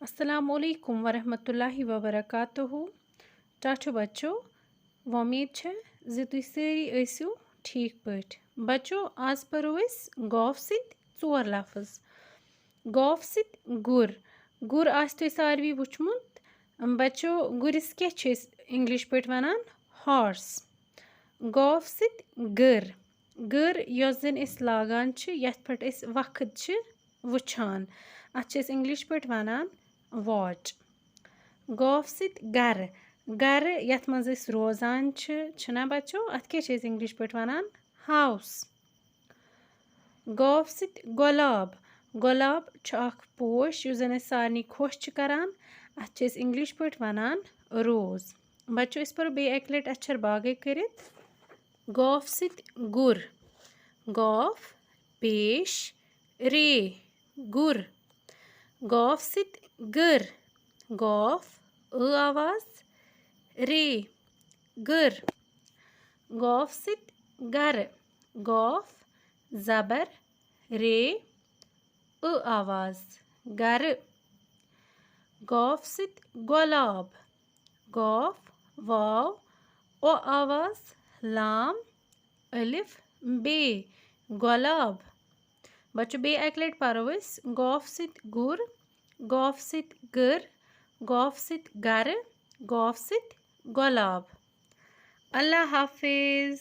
अस्सलाम वालेकुम वरहमतुल्लाहि वबरकातुहू। टाठो बच्चों, उम्मीद है ज़ि तुई सारी ऐसियो ठीक पट। बच्चों, आज परो अस गॉफ सित चोर लफ्ज। गॉफ सित गुर। गुर आस तुई सारवी वुचमुत। बच्चों, गुरिस क्या छ इंग्लिश पट वनान? हॉर्स। गॉफ सित गर। गर योस जन अस लागान छ, यथ पट अस वक्त छ वुछान, अथ छ अस इंग्लिश पट वनान वॉच। गॉफ सित गर। गर यथ मज अस रोजान छना बच्चों, अथ क्या छ अस इंग्लिश पट वनान? हाउस। गॉफ सित गुलाब। गुलाब छ अख पोश युस जन अस सारनी खुश छ करान, अथ छ अस इंग्लिश पट वनान रोज। बच्चों, इस पर बे एक लट अक्षर बागे करित। गॉफ सित गुर। गॉफ पेश रे गुर। गॉफ सित गर। गॉफ आवाज रे गर। गॉफ सित गर। गॉफ जबर रे आवाज गर। गॉफ सित गुलाब। गॉफ वाव ओ आवाज लाम अलिफ बे गुलाब। बच्चों, बे एक लट परो अस गॉफ सित गुर, गॉफ सित गर, गॉफ सित गर, गॉफ सित गुलाब। अल्लाह हाफिज।